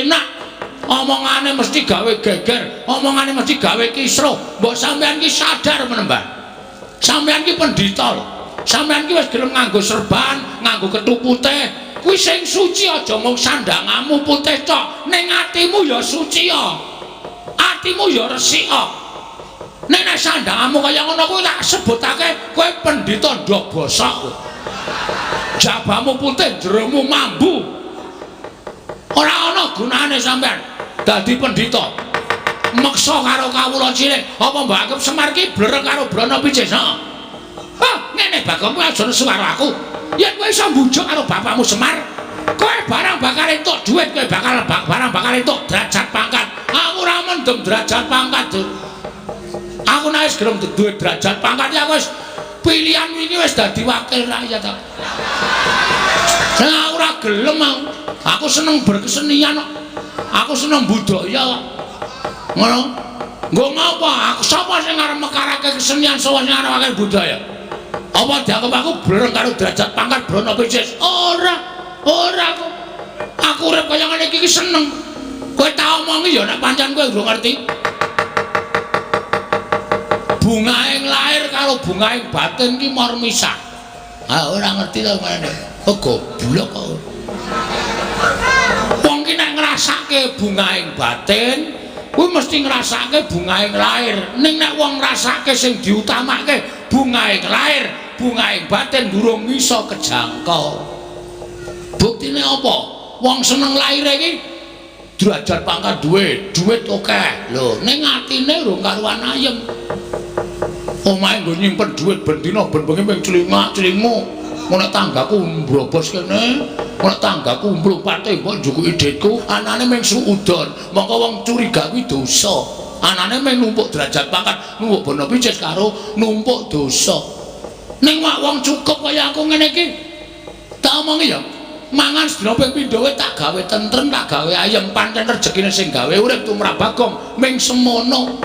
enak. Omongane mesti gawe geger, omongane mesti gawe kisruh. Mbok sampean ki sadar menembah. Sampean ki pendhita lho. Sampean ki wis gelem nganggo serban, nganggo kethu putih. Kuwi sing suci aja mung sandangamu putih tok, ning atimu ya suci ya. Atimu ya resik kok. Nek sandangamu kaya ngono kuwi tak sebutake kowe pendhita ndok bosok. Jabamu putih, jeromu mambu. Ora ana gunane sampean dadi pendhita. Meksa karo kawula cilik, apa Mbak Agep Semar ki blereng karo Brana Picis? Ha, ngene Bagong kuwi aja nesu karo aku. Yen kowe iso mbujuk karo bapakmu Semar, kowe barang bakal entuk dhuwit, kowe barang bakal entuk derajat pangkat. Aku ora mendem derajat pangkat, Dur. Aku nek wis gelem duwe derajat pangkat ya wis pilihan iki wis dadi wakil rakyat. Saya ora gelem aku seneng berkesenian kok. Aku seneng budaya kok. Ngono. Nggo ngapa? Aku sapa sing arep mekarake kesenian sapa sing arep wakil budaya? Apa dianggap aku blereng karo derajat pangkat Brana Picis? Ora kok. Aku urip kaya ngene iki seneng. Kowe tak omongi ya nek pancen kowe durung ngerti. Bungaing lahir karo bungaing batin ki mor misah. Ah ora ngerti to meneh. Oh goblok kok. Wong ki nek ngrasake bungaing batin, kuwi mesti ngrasake bungaing lahir. Ning nek wong ngrasake sing diutamake bungaing lahir, bungaing batin durung iso kejangkau. Buktine apa? Wong seneng lahir iki derajat pangkat duit akeh. Lho, ning atine urung karuan ayem. Omahe nggo nyimpen dhuwit ben dina ben bengi ping celingak-celingmu. Nek tanggaku mbrobos kene, nek tanggaku mlumpate mbok njukuki dhitku, anane ming suudon. Mongko wong curiga kuwi dosa. Anane ming numpuk derajat pangkat, numpuk Brana Picis karo numpuk dosa. Ning wong cukup kaya aku ngene iki. Tak omongi ya. Mangan sedina ping pindho tak gawe tentrem, tak gawe ayem, pancen rejekine sing gawe urip tumrap Bagong ming semono.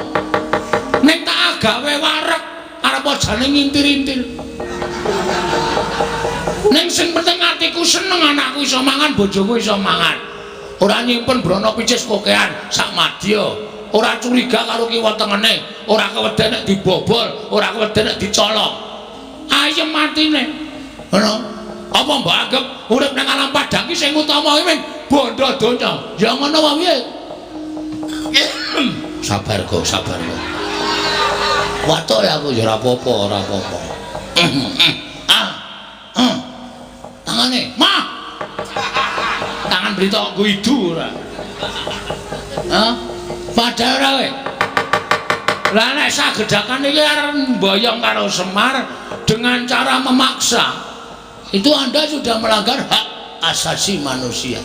Nek tak gawe wareg arep ajane ngintir-intir. Ning sing penting atiku seneng anakku iso mangan, bojoku iso mangan. Ora nyimpen Brana Picis kokean sak madya. Ora curiga karo kiwa tengene, ora keweden nek dibobol, ora keweden nek dicolok. Ayem atine. Ngono. Apa Mbak Agep urip nang alam padang ki sing utama iki bondo donya. Ya ngono wae piye? Sabar kok. Watuk ya aku ya ora apa-apa. Tangane, mah. Tangan berita kok idu ora. Padahal ora kowe. Lah nek sagedakan iki arep mboyong karo Semar dengan cara memaksa. Itu Anda sudah melanggar hak asasi manusia.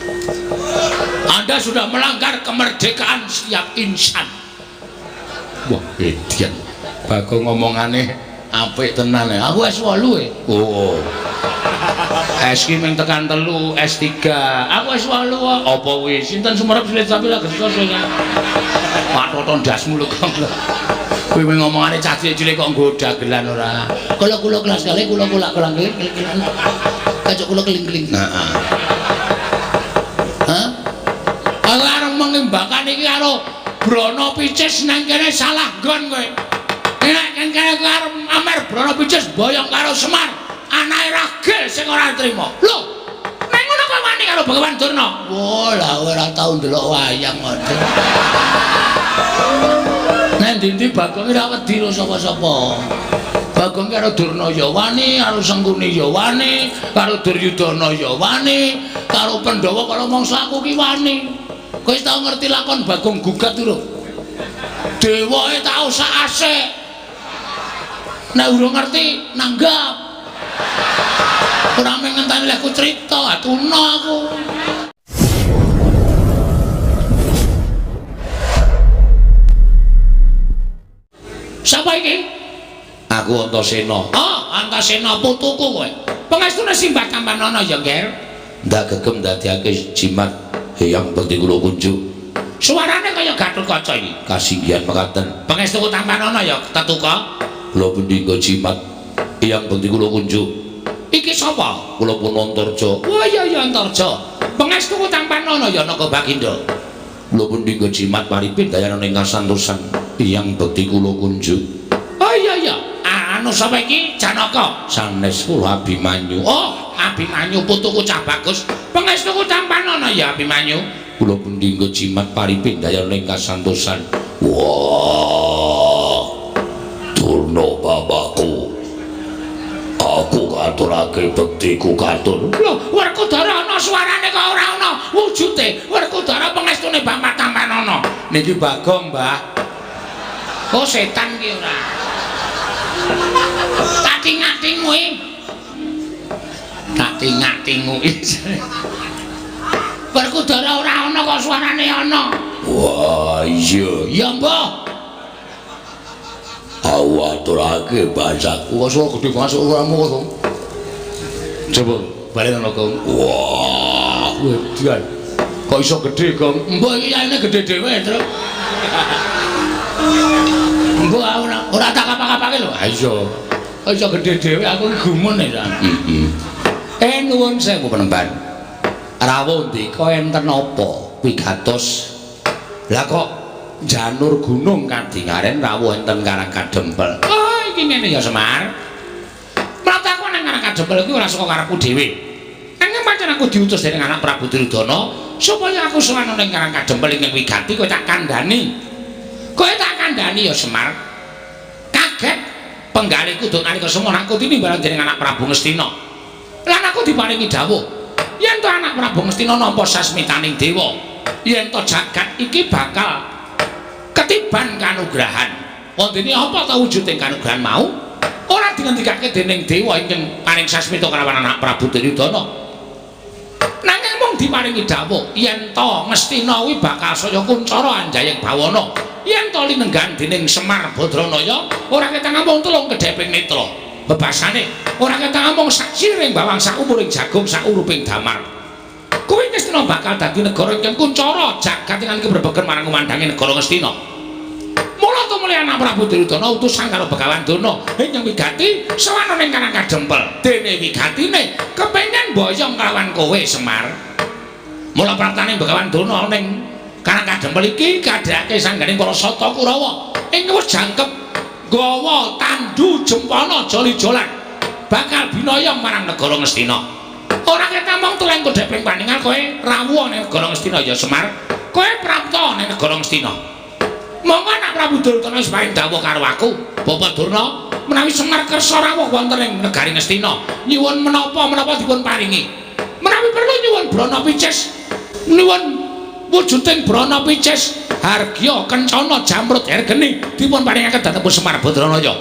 Anda sudah melanggar kemerdekaan setiap insan. Wah, edian. Bagong ngomongane apik tenan ya. Aku S8 Oh. S ki ming tekan 3, S3. Aku S8 apa wis sinten sumerep silit sapi lah gestos kowe. Pak toton dasmu lho kok. Kowe ngomongane cah cilik kok nggo dagelan ora. Kula kelas kali kula kelang-keling. Kacuk kula keling-keling. Heeh. Hah? Aku arep mengimbangkan iki karo Brana Picis nang kene salah nggon kowe. Nek kene arep amer Brana Picis boyong karo Semar, anake ragil sing ora trima. Lho, nek ngono kok wani karo Bagawan Durna? Wah, lah ora tau ndelok wayang kok. Nek ndi-ndi Bagong ora wedi karo sapa-sapa. Bagong karo Durna ya wani, karo Sengkuni ya wani, karo Duryudana ya wani, karo Pandhawa karo mangsa aku ki wani. Kowe wis tau ngerti lakon Bagong Gugat durung? Dewae tau sak asik. Nek urung ngerti nanggap. Ora mung ngenteni aku crita, atuna aku. Sapa iki? Aku Antasena. Oh, Antasena putuku kowe. Pangestune Simbah Kampanana ya, Nger. Ndak gegem dadiake jimat Hyang Bekti Kula Kunjuk. Suarane kaya Gatotkaca iki. Kasinggihan mekaten. Pangestuku Kampanana ya, tetuka. Kula pendika jimat Hyang Bekti Kula Kunjuk. Iki sapa? Kula pun Antarja. Wah iya Antarja. Pangestuku tampanana ya Naga Baginda. Kula pundi jimat paripin dayana ing kasantosan tiyang bekti kula kunjuk. Oh iya. Anu sapa iki? Janaka. Sanes kula Abimanyu. Oh, Abimanyu putuku cah bagus. Pangestuku tampanana ya Abimanyu. Kula pundi jimat paripin dayana ing kasantosan. Wah. Durna bapakku. Aku katurake bektiku katur. Lho, Werkudara ana suarane kok ora ana wujude. Werkudara pangestune Bapak Tampanana. Niki Bagong, Mbah. Oh, setan ki ora. Tating-atingmu iki. Tating-atingmu iki. Werkudara ora ana kok suarane ana. Wah, iya. Ya, Mbah. Awaturake basaku kok suara gede masuk kamu kok. Coba balik nang kok. Wah, wedian. Kok iso gede, Gong? Mbok iki yaene gede dhewe, Truk. Mbok ora tak kapak-kapake lho. Ha iya. Kok iso gede dhewe aku iki gumun ya. Heeh. Nuwun sewu penemban. Rawuh ndika enten apa wigatos? Lah kok janur gunung kadingaren rawuh enten Karang Kadempel. Oh, iki ngene ya Semar. Mrataku nang Karang Kadempel iki ora saka karepku dhewe. Nanging pancen aku diutus dening anak Prabu Duryudana supaya aku sowan ning Karang Kadempel ing wigati kowe tak kandhani. Kowe tak kandhani ya Semar. Kaget penggaliku duk nalika semana aku tinimbalan dening anak Prabu Ngastina. Lan aku diparingi dawuh yen to anak Prabu Ngastina nampa sasmitaning dewa, yen to jagat iki bakal ketiban kanugrahan. Wondene apa ta wujuding kanugrahan mau? Ora dingendikake dening dewa ingkang paring sasmita kalawan anak Prabu Duryudana. Nanging mung diparingi dawuh yen to Ngastina kuwi bakal saya kuncara anjayeng bawana. Yen to linenggan dening Semar Badranaya, ora ketang mung tulung kedheping netra. Bebasane ora ketang mung sak siring bawang sak umuring jagung sak uruping damar. Kuwi Ngastina bakal dadi negara ingkang kuncara jagat ingkang keberbeken marang kumandange negara Ngastina. Mula tumuli anak Prabu Duryudana utusan karo Begawan Durna ingkang wigati sawana ning Karang Kadempel. Dene wigatine kepengin mboyong kelawan kowe Semar. Mula pratane Begawan Durna ning Karang Kadempel iki kadhake sangganing para Sata Kurawa ing wis jangkep gawa tandu jempana joli-jolan bakal binayang marang negara Ngastina. Ora ketamong tuleng kedheping paningal kowe rawuh ning negara Ngastina ya Semar. Kowe prapta ning negara Ngastina. Monggo anak Prabu Duryudana wis paring dawuh karo aku, Bapak Durna, menawi Semar kersa rawuh wonten ing negari Ngastina, nyuwun menapa dipun paringi. Menawi perlu nyuwun brana picis, nyuwun wujuding brana picis, hargya kencana jamrut hergeni dipun paringaken dhateng Semar Badranaya.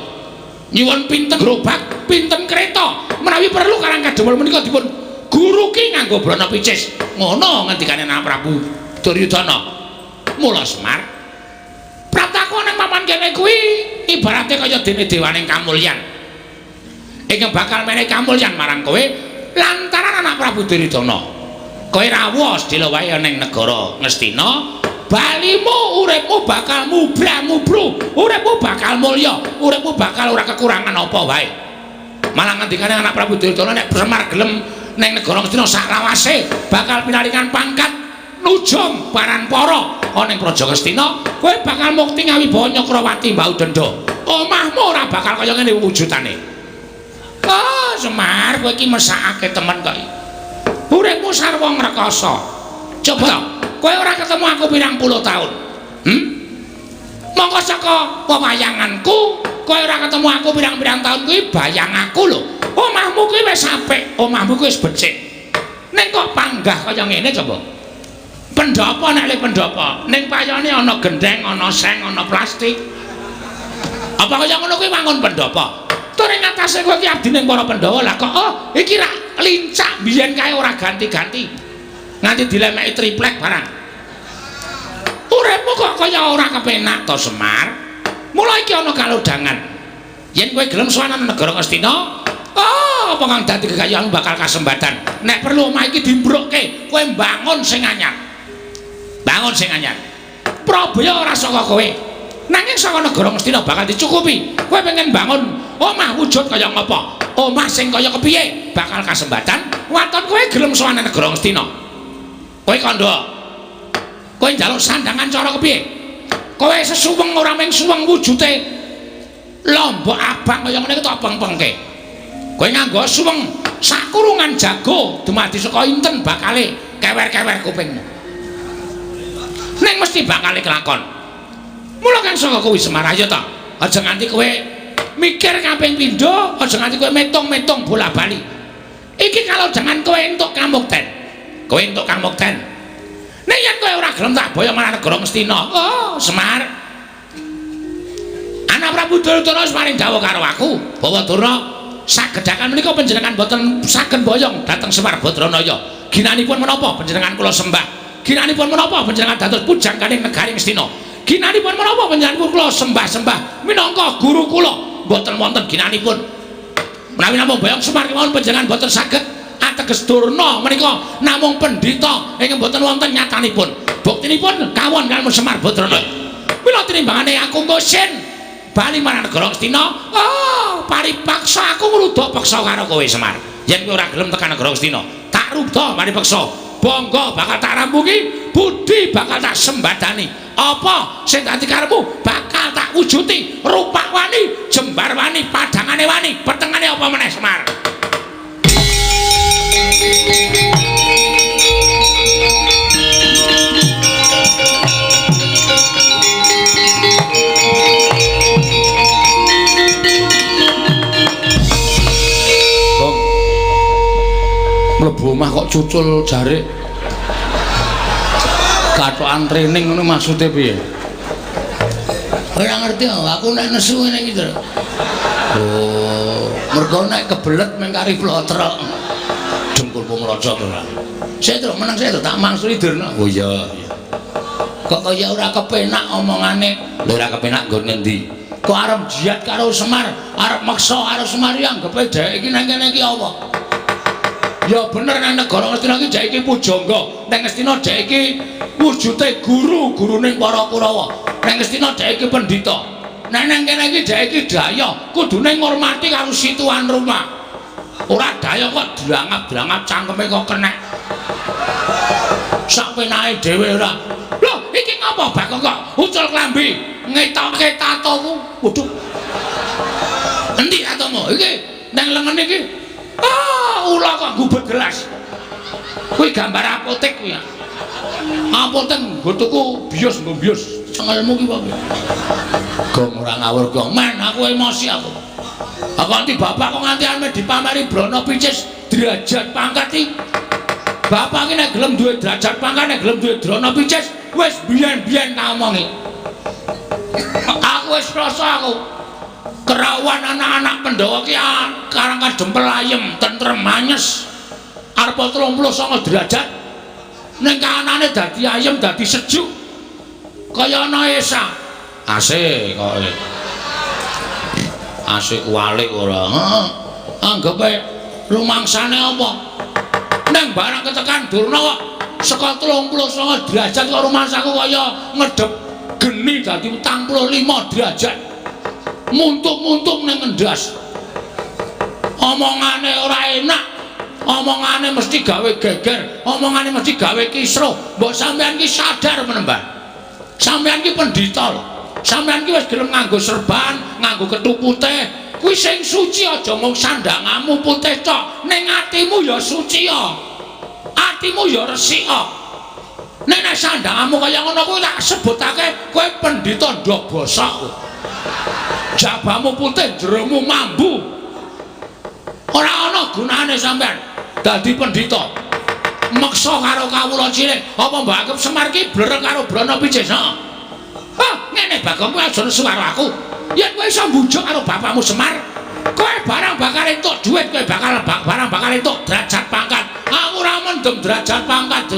Nyuwun pinten gerobak, pinten kereta, menawi perlu Karang Kadempel menika dipun guruki nganggo brana picis. Ngono ngendikane anak Prabu Duryudana. Mula Semar prataku nang papan kene kuwi ibarate kaya dene dewaning kamulyan. Ingkang bakal menehi kamulyan marang kowe lantaran anak Prabu Duryudana. Kowe rawuh sedhela wae ning negara Ngastina, balimu uripmu bakal mubra-mubru, uripmu bakal mulya, uripmu bakal ora kekurangan apa wae. Malah ngendikane anak Prabu Duryudana nek Semar gelem ning negara Ngastina sak lawase bakal pinaringan pangkat nujum Paranpara ana ing Praja Ngastina, kowe bakal mukti ngawibawa Nyakrawati Mbau Denda. Omahmu ora bakal kaya ngene wujudane. Oh, Semar, kowe iki mesakake temen kok. Uripmu sarwa ngrekasa. Coba kowe ora ketemu aku pirang puluh taun. Monggo saka pewayanganku, kowe ora ketemu aku pirang-pirang taun kuwi bayang aku lho. Omahmu kuwi wis apik, omahmu kuwi wis becik. Ning kok panggah kaya ngene coba. Pendopo nek le pendopo ning payone ana gendeng, ana seng, ana plastik. Apa kaya ngono kuwi wangun pendopo. Tur ing atase kowe iki abdi ning para Pandhawa lah kok iki ra lincak biyen kae ora ganti-ganti. Nganti dilemeki triplek barang. Uripmu kok kaya ora kepenak to Semar. Mula iki ana kalodhangan. Yen kowe gelem sowan negara Ngastina, apa kang dadi gegayuhanmu bakal kasembatan. Nek perlu omah iki dimbrukke, kowe mbangun sing anyar. Bangun sing anyar. Prabaya ora saka kowe. Nanging saka negara Ngastina bakal dicukupi. Kowe pengen bangun omah wujud kaya ngapa? Omah sing kaya kepiye? Bakal kasembatan. Waton kowe gelem sowan negara Ngastina. Kowe kandha. Kowe njaluk sandangan cara kepiye? Kowe sesuweng ora mung suweng wujude lombok abang kaya ngene tok peng-pengke. Kowe nganggo suweng sakurungan jago dumadi saka inten bakale kewer-kewer kupingmu. Ning mesti bakale kelakon. Mula kan saka kuwi Semar ayo to. Aja nganti kowe mikir kaping pindho, aja nganti kowe metung-metung bola-bali. Iki kalau jangan kowe entuk kamukten. Kowe entuk kamukten. Nek yen kowe ora gelem tak boyong marang negara Ngastina. Oh, Semar. Anak Prabu Duryudana wis paring dawuh karo aku, bahwa Durna sagedakan menika panjenengan boten saged boyong dhateng Semar Badranaya. Ginanipun menapa panjenengan kula sembah? Ginanipun menapa panjenengan dados pujangganing negari Ngastina? Ginanipun menapa panjenengan kula sembah-sembah minangka guru kula? Boten wonten ginanipun. Menawi namung boyong Semar kemawon panjenengan boten saged ateges Durna menika namung pendhita ingkang boten wonten nyatanipun. Buktinipun kawon kaliyan Semar Badranaya. Mila tinimbangane aku ngosin bali marang negara Ngastina, oh, paripaksa aku ngruda peksa karo kowe Semar. Yen kowe ora gelem tekan negara Ngastina, tak ruda paripaksa. Bangga bakal tak rampungi, budi bakal tak sembadani. Apa sing dadi karepmu bakal tak wujuti. Rupak wani, jembar wani, padangane wani, petengane apa meneh Semar. Mlebu omah kok cucul jarik katokan training ngono maksude piye? Ora ngerti aku nek nesu ngene iki to. Oh, mergo nek kebelet mung kari plotrok. Dengkulku mlocot ora. Sik to meneng sik to tak mangsuli Durna. Oh iya. Kok kaya ora kepenak omongane. Lho ora kepenak nggon ngendi? Kok arep jiat karo Semar, arep maksa karo Semar ya anggepe dhek iki nang kene iki apa? Ya bener nang negara Ngastina iki dhek iki pujangga. Nang Ngastina dhek iki wujude guru, guruning para Kurawa. Nang Ngastina dhek iki pendhita. Nang kene iki dhek iki daya, kudune ngormati karo situan rumah. Ora daya kok drangap-drangap cangkeme kok kenek. Sak penake dhewe ora. Lho, iki ngapa bakal kok ucul klambi, ngetokke tatoku. Waduh. Endi tatomu? Iki nang lengen iki. Ah, ula kok gubet gelas. Kuwi gambar apotek kuwi ya. Apotek nggo tuku bios nggo bios. Cengelmu ki wae. Gong ora ngawur gong. Men aku emosi aku. Aku nganti bapak kok nganti ame dipameri brana picis derajat pangkat iki. Bapak iki nek gelem duwe derajat pangkat nek gelem duwe drana picis wis biyen-biyen tak omongi. Aku wis rasa aku kerawan anak-anak Pandhawa ki karang kadempel ayem tentrem manyes arep 39 derajat ning kanane dadi ayem dadi sejuk kaya ana Esa asik kok asik walik ora anggepe rumangsane apa ning barang ketekan Durna kok saka 39 derajat kok rumangsaku kaya ngedep geni dadi 45 derajat muntuk-muntuk ning ngendas. Omongane ora enak. Omongane mesti gawe geger, omongane mesti gawe kisruh. Mbok sampean ki sadar menembah. Sampean ki pendhita lho. Sampean ki wis gelem nganggo serban, nganggo kethu putih. Kuwi sing suci aja mung sandangamu putih tok, ning atimu ya suci ya. Atimu ya resik kok. Nek sandangamu kaya ngono kuwi tak sebutake kowe pendhita ndok bosok. Jabamu putih, jeromu mambu. Ora ana gunane sampean dadi pendhita. Meksa karo kawula cilik, apa Mbak Agem Semar ki blereng karo brana picis. Ha, ngene Bagong kowe aja nesu karo aku. Yen kowe iso mbujuk karo bapakmu Semar, kowe barang bakal entuk dhuwit, kowe barang bakal entuk derajat pangkat. Aku ora mendem derajat pangkat.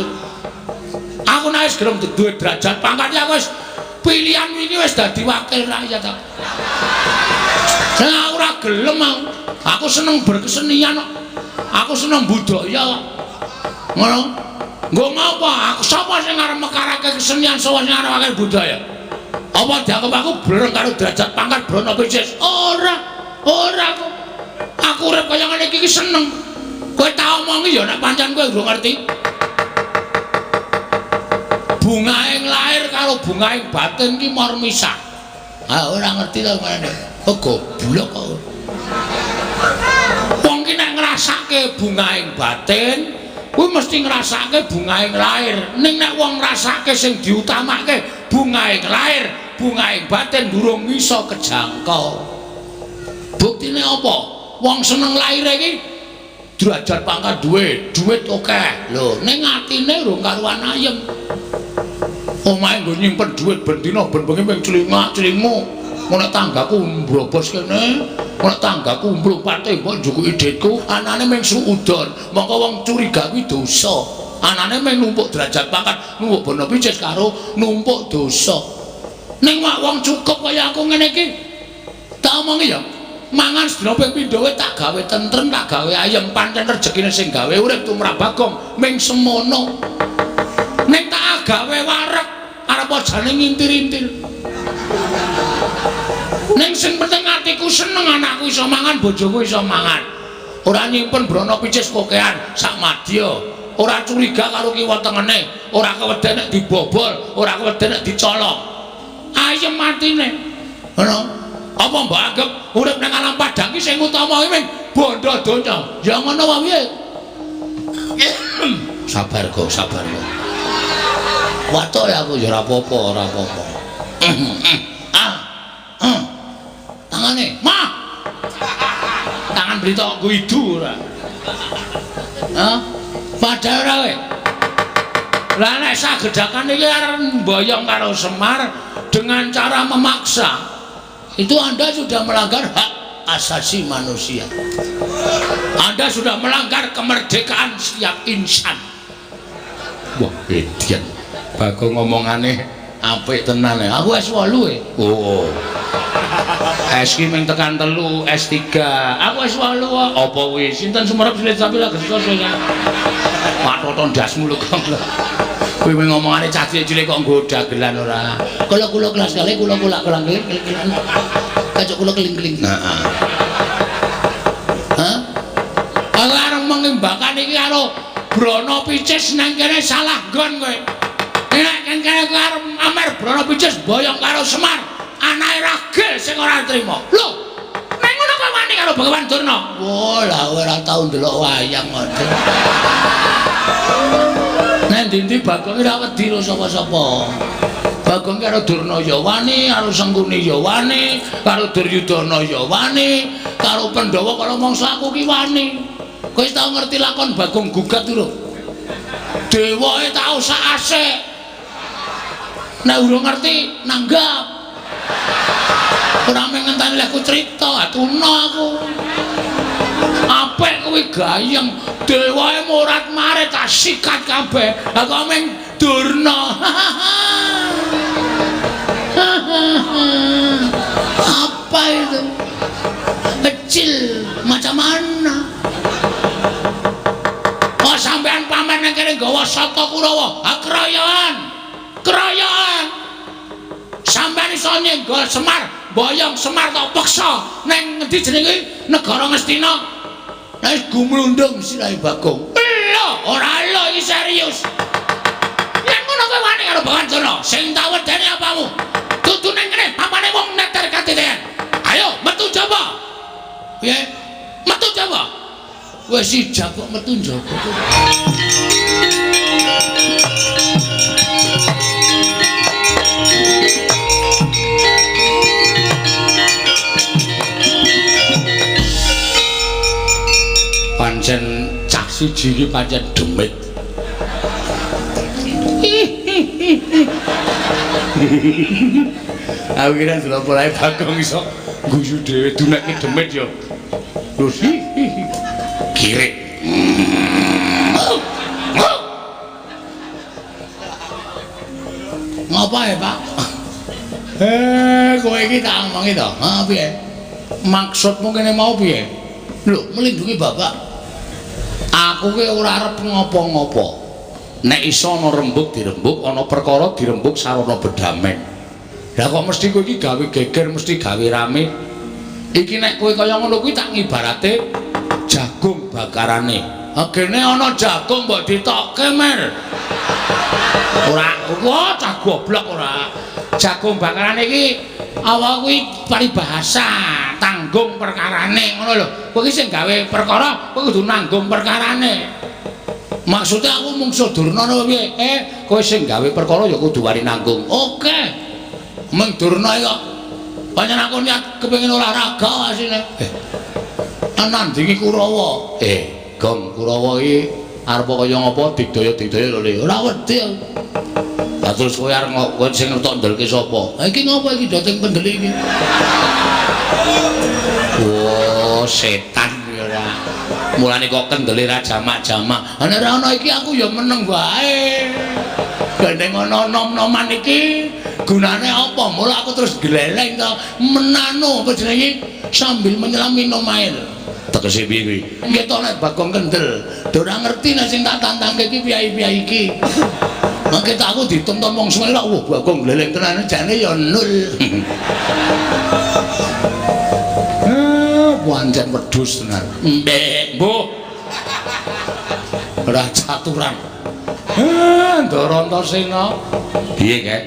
Aku nek wis gelem duwe derajat pangkat ya wis pilihan ini wis dadi wakil rakyat aku. Saya ora gelem aku seneng berkesenian kok. Aku seneng budaya kok. Ngono. Nggo ngapa? Aku sapa sing arep mekarake kesenian sapa sing arep wakil budaya? Apa dianggap aku blereng karo derajat pangkat brana picis? Ora kok. Aku urip kaya ngene iki seneng. Kowe tak omongi ya nek pancen kowe ora ngerti. bungaing lahir karo bungaing batin ki mor misah. Ah ora ngerti to ngene. Kok goblok kok. Wong ki nek ngrasake bungaing batin, kuwi mesti ngrasake bungaing lahir. Ning nek wong ngrasake sing diutamake bungaing lahir, bungaing batin durung iso kejangkau. Buktine apa? Wong seneng lahir iki derajat pangkat duit akeh. Lho, ning atine urung karuan ayem. Omahe nggo nyimpen duit ben dina ben bengi ping celingak-celingmu. Nek tanggaku mbrobos kene, nek tanggaku mlumpat mbok njukuki dhitku, anane mung suudon. Mongko wong curiga kuwi dosa. Anane mung numpuk derajat pangkat, numpuk bono picis karo numpuk dosa. Ning wong cukup kaya aku ngene iki. Tak omongi ya. Mangan sedina ping pindho tak gawe tentrem, tak gawe ayem, pancen rejekine sing gawe urip tumrap Bagong ming semono. Ning tak gawe wareg arep ajane ngintir-intir. Ning sing penting atiku seneng anakku iso mangan, bojoku iso mangan. Ora nyimpen brana picis kokean sak madya. Ora curiga karo kiwa tengene, ora keweden nek dibobol, ora keweden nek dicolok. Ayem atine. Ngono. Apa mbok anggap urip nang alam padang ki sing utama iki bondo donya. Ya ngono wae piye? Sabar kok, sabar kok. Watuk ya aku ya ora apa-apa, ora apa-apa. Tangane, mah. Tangan berita kok idu ora. Hah? Padahal ora kowe. Lah nek sagedakan iki arep mboyong karo Semar dengan cara memaksa. Itu Anda sudah melanggar hak asasi manusia. Anda sudah melanggar kemerdekaan setiap insan. Wah, edian. Bagong ngomongane apik tenan ya. Aku S8 e. Oh. S ki mung tekan 3, S3. Aku S8 apa kuwi? Sinten Sumerep Silit Sapi lagi sesuk ya. Patoton dasmu lho kok. Kowe ngomongane cah cilik kok nggo dagelan ora. Kula kelas kali kula kelang-keling. Kacuk kula keling-keling. Heeh. Hah? Aku arep mengimbangkan iki karo brana picis nang kene salah nggon kowe. Nek kan kene arep amer brana picis boyong karo Semar, anake ragil sing ora trima. Lho, nek ngono kok wani karo Bagawan Durna? Wah, lah ora tau ndelok wayang kok. Nek ndi Bagong ora wedi karo sapa-sapa. Bagong karo Durna ya wani, karo Sengkuni ya wani, karo Duryudana ya wani, karo Pandhawa karo mangsa aku ki wani. Kowe wis tau ngerti lakon Bagong Gugat durung? Dewae tau sak asik. Nek urung ngerti nanggap. Ora mung ngenteni aku crita, atuna aku. Apik kuwi gayeng, dewae morat-marit tak sikat kabeh. Lah kok mung Durna. Apa itu? Kecil macam mana? Oh sampean pamer nang kene nggawa Sata Kurawa. Ha keroyokan. Keroyokan. Sampean iso nyenggol Semar, boyong Semar tak paksa nang ngendi jenenge negara Ngastina. Lah wis gumlundung sirahe Bagong. Lho, ora lho iki serius. Yen ngono kowe wani karo Bagawan Durna, sing tak wedeni apamu? Dudu nang kene, papane wong neter katiten. Ayo, metu jaba. Piye? Metu jaba. Wis sijak kok metu jaba. Pancen cah siji iki pancen demit. Aku kira sudah mulai Bagong iso guyu dhewe dunekke demit ya. Lho kirik. Ngapa ya, Pak? Kowe iki tak omongi to. Ha piye? Maksudmu kene mau piye? Lho, melindungi Bapak. Aku ki ora arep ngopo-ngopo. Nek iso ana rembug dirembug, ana perkara dirembug sarana bedameng. Lah kok mesti kowe iki gawe geger, mesti gawe rame. Iki nek kowe kaya ngono kuwi tak ngibarate jagung bakarane. Agene ana jagung mbok ditokke mer. Ora, wah cah goblok ora. Jagung bakaran iki apa kuwi paribahasa, tanggung perkarane ngono lho. Kowe iki sing gawe perkara, kowe kudu nanggung perkarane. Maksudnya aku mung Durna apa piye? Kowe sing gawe perkara ya kudu wani nanggung. Oke. Mung Durna kok pancen aku niat kepengin olahraga asine. Nandingi Kurawa. Gong Kurawa iki arep kaya ngapa digdaya-digdaya lho Le. Ora wedi. Lah terus kowe arep kowe sing ngetok ndelke sapa? Ha iki ngapa iki doteng pendeli iki? Oh, setan ora. Mulane kok kendele ra jamak-jamak. Nek ora ana iki aku ya meneng wae. Gandeng ana nom-noman iki gunane apa? Mula aku terus gleleng to menano apa jenenge sambil menyelam minum air. Tegese piye kuwi? Nggih to nek Bagong kendel. Ora ngerti nek sing tak tantangke iki piyai-piyai iki. Mangke tak aku ditonton wong semene wah Bagong gleleng tenan jane ya nul. Pancen wedhus tenan. Mbek, Mbok. Ora caturan. Ndara Antasena. Piye, Kek?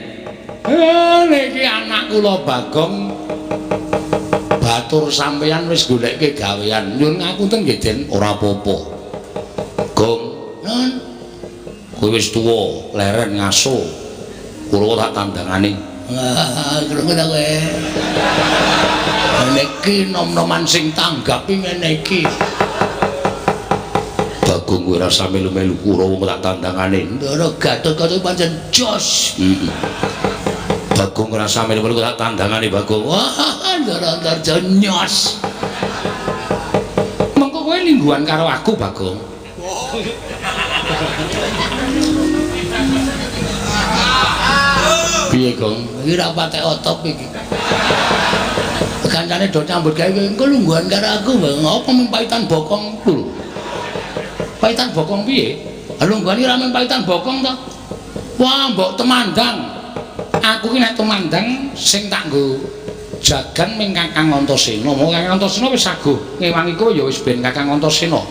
Niki anak kula Bagong. Batur sampeyan wis goleke gawean. Nyuwun ngapunten nggih, Den, ora apa-apa. Gong, kowe wis tuwa, leren ngaso. Kula tak tandangane. Wah, krungu ta kowe. Niki nom-noman sing tanggapi ngene iki. Bagong kowe rasa melu-melu Kurawa tak tandangane. Ndara Gatot pancen jos. Bagong rasa melu-melu tak tandangane Bagong. Wah, Ndara Antarja nyos. Mengko kowe lingguhan karo aku Bagong. Piye, Gong? Iki ra patek otop iki. Kancane do nyambut gawe engko lungguhan karo aku, Bang. Apa mung paitan bokong lho. Paitan bokong piye? Lungguhan iki ra mung paitan bokong to. Wah, mbok temandang. Aku ki nek temandang sing tak nggo jagan ming Kakang Antasena. Mau Kakang Antasena wis saguh ngewangi kowe ya wis ben Kakang Antasena.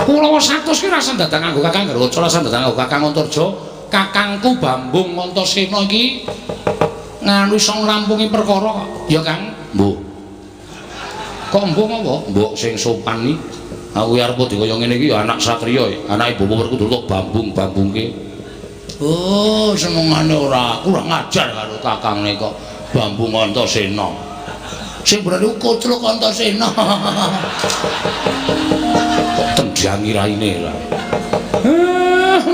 Kulawa 100 ki rasa datang nganggo Kakang Garwaca, rasa datang nganggo Kakang Antarja. Kakangku Bambung Antasena iki nganu iso ngrampungi perkara kok. Ya, Kang. Mbok. Kok mbok apa? Mbok sing sopan iki. Aku arep dikaya ngene iki ya anak satriya, anake bapak kudu tok bambung-bambungke. Oh, senengane ora kurang ngajar karo kakangne kok Bambung Antasena. Sing berani koclok Antasena. Kok tendyangi raine lah.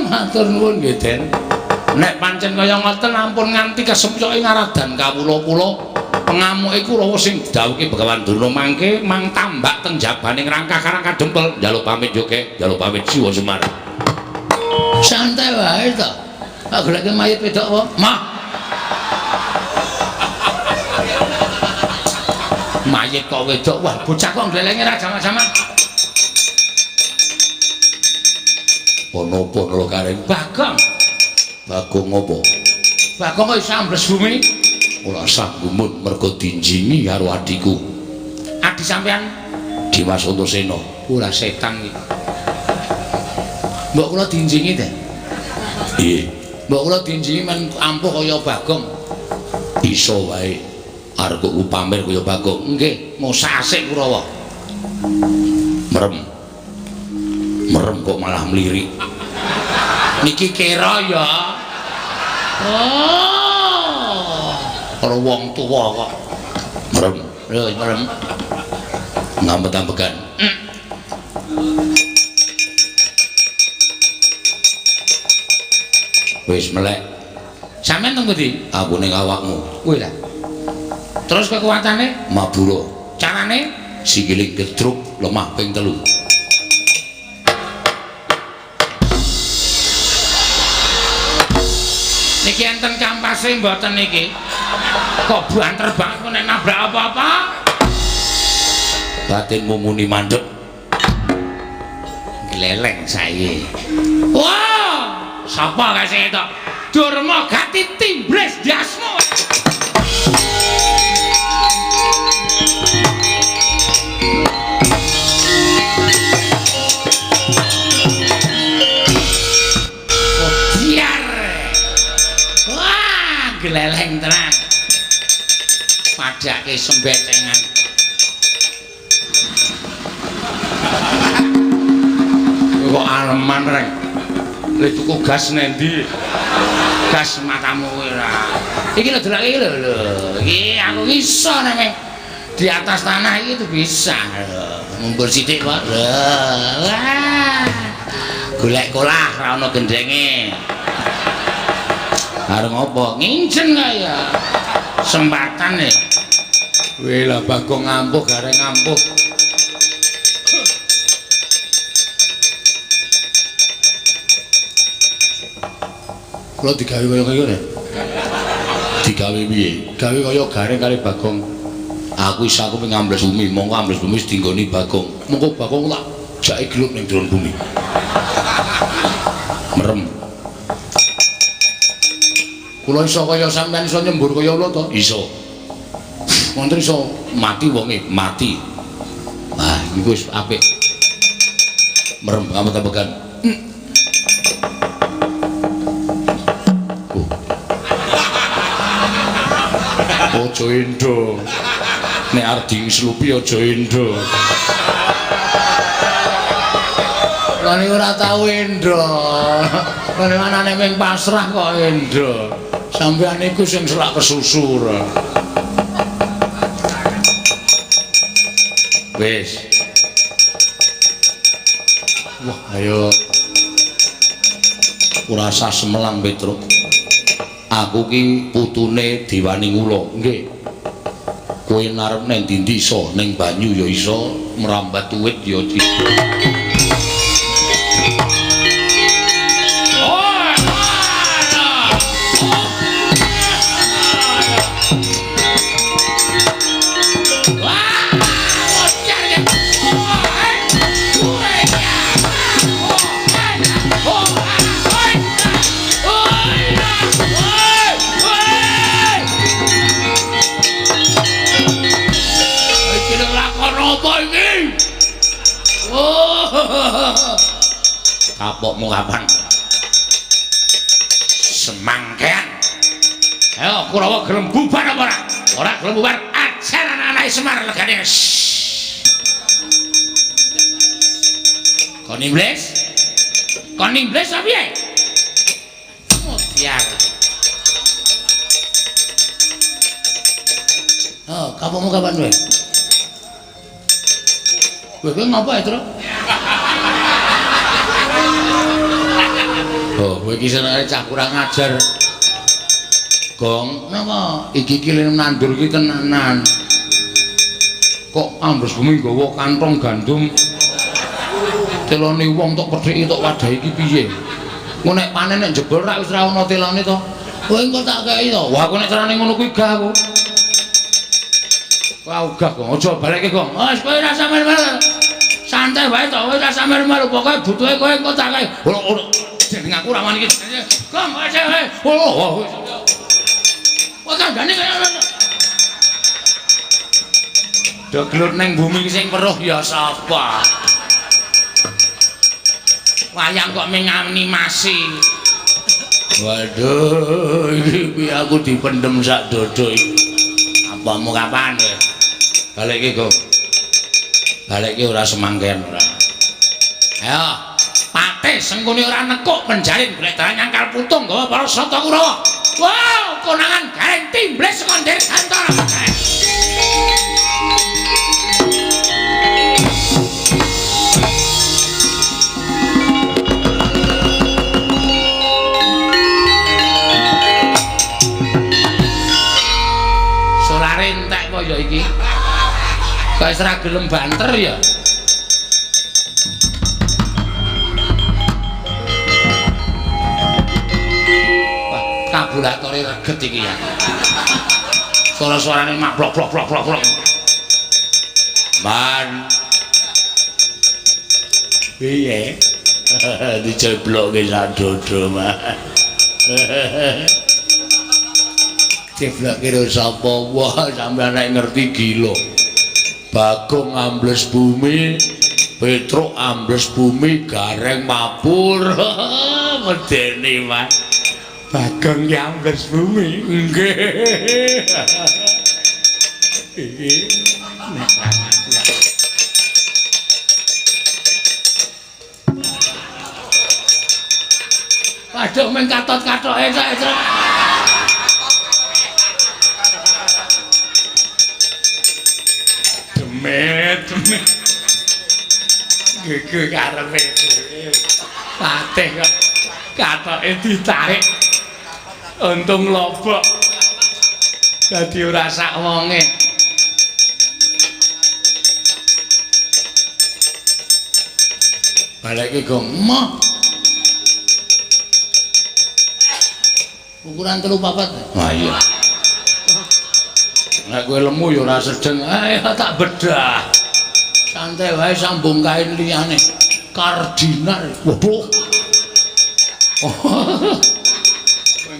Matur nuwun nggih, Den. Nek pancen kaya ngoten ampun nganti kesempyoke ngaradan kawula-kula. Pengamuke Kurawa sing didhawuhke Begawan Durna mangke mang tambak teng jabaning rangka-rangka dempel njaluk pamit yo Kek, njaluk pamit Jiwa Semar. Santai wae to. Tak goleke mayit wedok apa? Mah. Mayit kok wedok, wah bocah kok glelenge ra jamak-jamak. Ono-ono lho kareng Bagong. Bagong apa? Bagong kok iso ambles bumi? Ora sanggumun mergo dinjingi karo adhiku. Adi sampean Dimas Antasena. Ora setan iki. Mbok kula dinjingi ta? Nggih. Mbok kula dinjingi men ampuh kaya Bagong. Iso wae. Arep kok pamer kaya Bagong. Nggih, mau sasik Kurawa. Merem. Merem kok malah mlirik. Niki kira ya. Oh. Karo wong tuwa kok. Merem. Lho, merem. Ngambet-ambekan. Wis melek. Sampeyan teng pundi? Aku ning awakmu. Kuwi lah. Terus kekuatane? Mabura. Carane? Sikile gedruk lemah ping 3. Niki enten kampase mboten niki. Kok banter banget kok nek nabrak apa-apa? Batinmu muni mandek. Gleleng sae. Wah, sapa kae sing etok? Durma Gati Timbres Dasmo. gleleng tenan. Padake sembetengan. Kok aleman reng. Lha tuku gas nendi? Gas matamu ora. Iki lho delok iki lho. Iki aku iso nek di atas tanah iki tuh bisa. Ngumpul sithik kok. Wah. Golek kolah ra ono gendenge. Areng apa? Ngincen kaya. Sempatan ya. Wih lah Bagong ngampuh gareng ngampuh. Kula digawe kaya ngene. Digawe piye? Gawe kaya gareng kali Bagong. Aku isa aku pengambles bumi, mongko ambles bumi wis dinggoni Bagong. Mongko Bagong tak jake gelut ning jero bumi. Merem. Kula iso kaya sampean iso nyembur kaya kula to? Iso. Wonten iso mati wonge, mati. Wah, iku wis apik. Merem ambek-ambekan. Ojo endo. Nek arep dislupi aja endo. Lan ora tau endo. Lan manane ming pasrah kok endo. Sampeyan iku sing selak kesusur. Wis. Wah, ayo. Ora usah semelang, Petruk. Aku ki putune Diwaning Ula. Nggih. Kowe narep nang ndi iso, ning banyu ya iso, mrambat tuwit ya iso. Kapokmu kapan? Semangkean. Ayo Kurawa gelem bubar apa ora? Ora gelem bubar, ajar anak-anak Semar legane. Kon Iblis? Kon Iblis apa piye? Mutiar. Oh, kapokmu kapan kowe? Kowe ngapa ya, Tru? Oh, kowe iki senenge cah kurang ajar. Gong, napa iki kilin nandur iki tenanan. Kok ambles bumi nggawa kantong gandum. Telone wong tok pethiki tok wadahi iki piye? Engko nek panen nek jebol rak wis ra ono telone to. Kowe engko tak kei to. Wah, aku nek carane ngono kuwi gah aku. Wah, gah kok. Aja balekke, Gong. Wis kowe ra sampeyan santai wae to, kowe ra sampeyan melu pokoke butuhe kowe engko tak kei. Jeneng aku rawan iki. Gong aja wae. Wah kandhane kaya ngono. Dok gelut ning bumi sing weruh ya sapa? Wayang kok menganimasi. Waduh, iki aku dipendem sak dodo iki. Apamu kapan kowe? Balekke, Gong. Balekke ora semangkean ora. Ayo. Patih sengkune ora nekuk penjalin golek dalan nyangkal putung gawa para sata Kurawa. Wow, konangan gareng timblis saka ndir kantor. Solare entek kaya iki. Kok wis ora gelem banter ya. Kabulatori reget iki ya. Suara-suarane mak blok. Man. Piye? Diceblokke sak dodo, Man. Ceblokke karo sapa? Wah, sampeyan nek ngerti gila. Bagong ambles bumi, Petruk ambles bumi, gareng mabur. Medeni, Man. Bagong Yambes Bumi. Nggih. Nek waduh mung katot-katoke sak. Demet. Gege karepe dhewe. Patih kok katoke ditarik. Untung lobok. Dadi ora sak wonge. Baleke gong, "Mah. Ukuran 3-4." Wah iya. Nek kowe lemu ya ora sedeng, tak bedah. Santai wae sambung kain liyane. Kardinal. Waduh.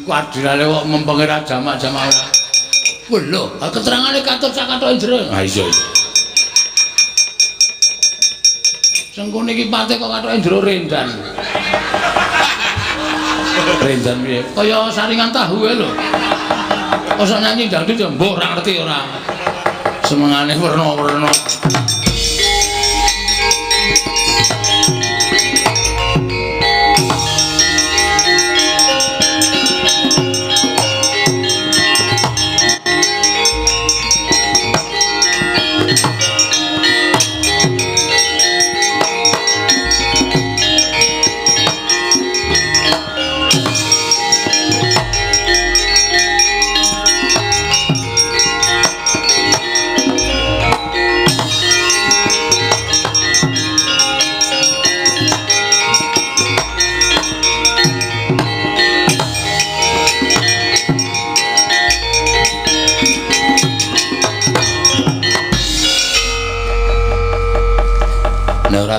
Kardinal kok mempenge ra jamak-jamak ora. Wah lho, keterangane katut sak katoke jero. Ha iya. Sengkone iki pate kok katoke jero rendan. Rendan piye? Kaya saringan tahu ae lho. Kok nyanyi dangdut ya mbok ora ngerti ora. Semengane werna-werna.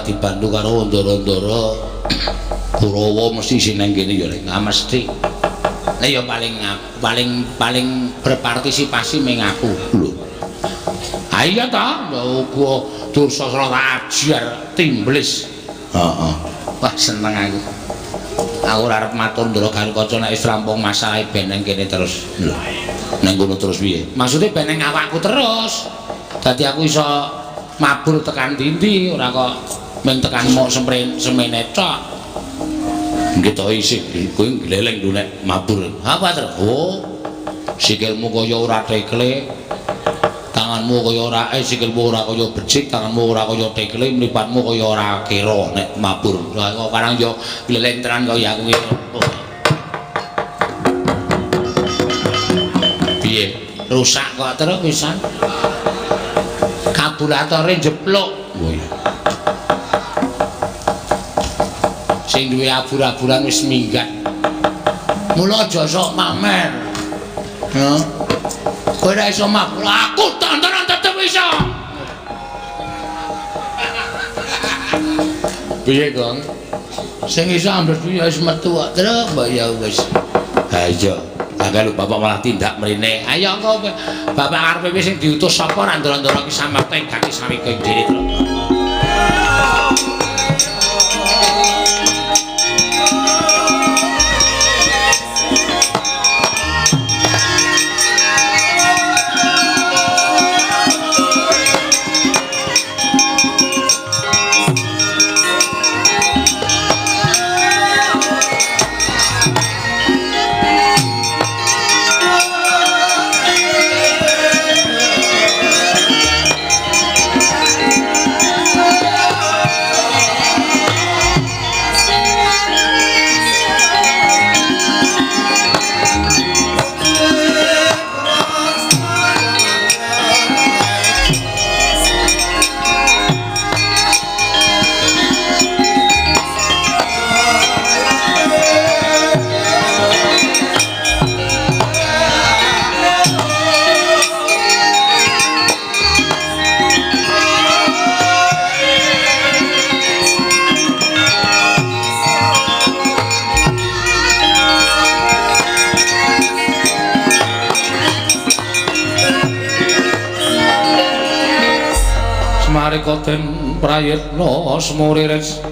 Dibantu karo ndara-ndara Kurawa mesti sineng kene ya lek mesti. Lah ya paling berpartisipasi meng aku lho. Ha iya ta, uga Dursasana ajar timblis. Heeh. Wah seneng aku. Aku ora arep matur ndara karo kanca nek wis rampung masalah ben nang kene terus. Lho. Nang kono terus piye? Maksude ben nang awakku terus. Dadi aku iso mabur tekan ndi ora kok mung tekan mok semene tok. Nggih to isih kowe gleleng lho nek mabur. Apa terus? Oh. Sikilmu kaya ora tekle. Tanganmu kaya ora sikilmu ora kaya becik, tanganmu ora kaya tekle, mripatmu kaya ora kira nek mabur. Kok karang yo gleleng tenan kaya aku iki. Piye? Rusak kok terus pisan. Kabulatore jeplok. Oh iya. Sing duwe abur-aburan wis minggat. Mula aja sok mamer. Ya. Kowe ora iso mabur, aku tontonan tetep iso. Piye, Kang? Sing iso ambles kuwi wis metu kok, terus mbok ya wis. Ha iya. Kalau bapak malah tindak mrene. Ayo engko bapak arepe wis sing diutus sapa ra ndara-ndara ki samarte gak sami kowe dhewe to. Koten prayitna smuriris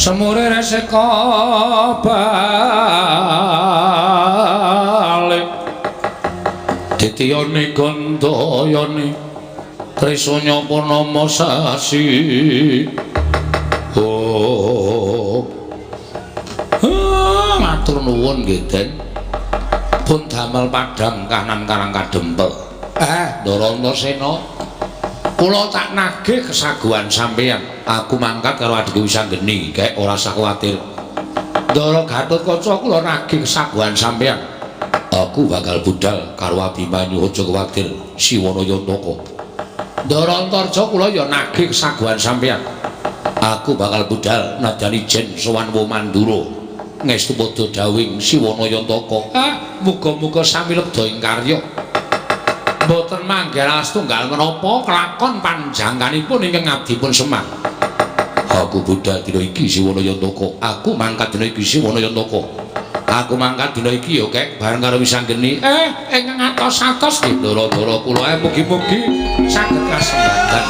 semure reseka balik ditiyane gandayane tresnya purnama sasi matur nuwun nggih Den pun damel padhang kanan karang kadempel Ndara Antasena kula tak nagih kesaguhan sampeyan aku mangkat karo adikku Wisanggeni kek ora usah kuwatir Ndara Gatotkaca kula nagih kesaguhan sampeyan aku bakal budal karo Abimanyu aja kuwatir Siwana Yantaka Ndara Antarja kula ya nagih kesaguhan sampeyan aku bakal budal nadyan ijen sowan Womandura ngestu padha dawing Siwana Yantaka muga-muga sami lebda ing karya mboten manggal setunggal menapa kelakon panjangkanipun ingkang abdipun semar aku budal dina iki Siwana Yantaka aku mangkat dina iki Siwana Yantaka aku mangkat dina iki ya kek bareng karo Wisanggeni ingkang atos-atos nggih ndara-ndara kula mugi-mugi saged kasembatan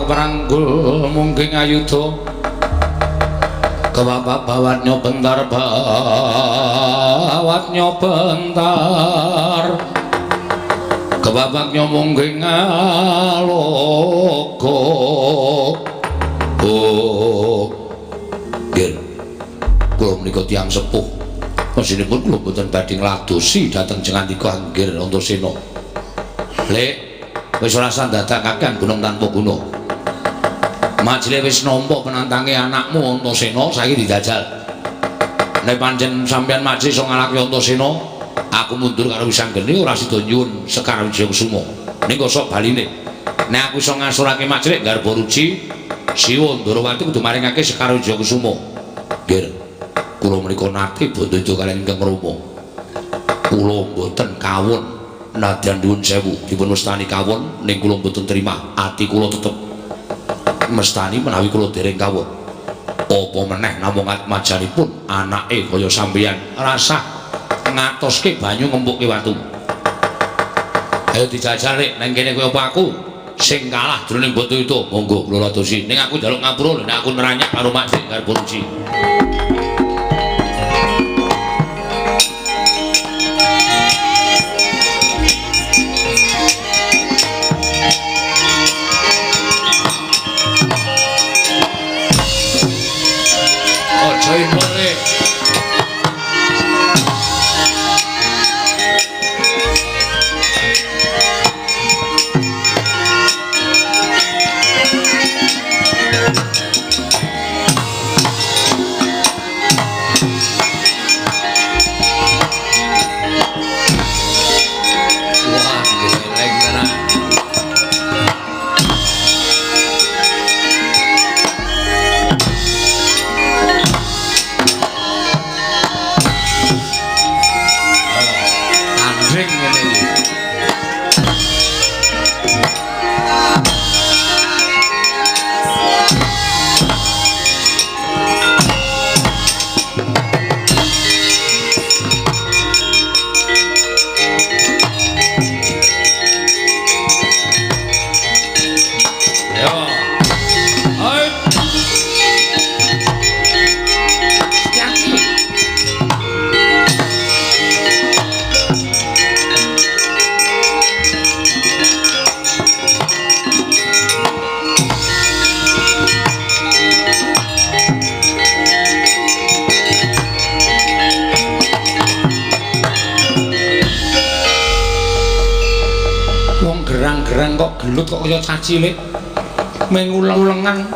Pranggul mungking ayuda kebapak bawatnya bentar kebabaknya mungking aloka Gen kula menika tiyang sepuh mesinipun kula boten badhe ngladosi dhateng Jengandika Anggir Antasena lek wis ora sandadakaken gunung tanpa guna Majile wis nampa penantange anakmu Antasena saiki dijajal. Nek pancen sampeyan Majile iso ngalahke Antasena, aku mundur karo Wisanggeni ora sida nyuwun Sekar Wijayakusuma. Ning kok sok baline. Nek aku iso ngasurake Majile garba ruci, Siwa Ndarawati kudu maringake Sekar Wijayakusuma. Nggih. Kula menika nate bandha kaliyan ingkang Rama. Kula mboten kawon nadyan nuwun sewu dipun mestani kawon ning kula mboten trima. Ati kula tetep mestani menawi kula dereng kawon apa meneh namung atmajanipun anake kaya sampeyan rasah ngatoske banyu ngempukke watu ayo dijajal rek nang kene kowe apa aku sing kalah jroning boto itu monggo kula ladosi ning aku njaluk ngapura nek aku neranyak karo Makjid karo Bonji gelut kok kaya cah cilik. Menguleng-ulengan.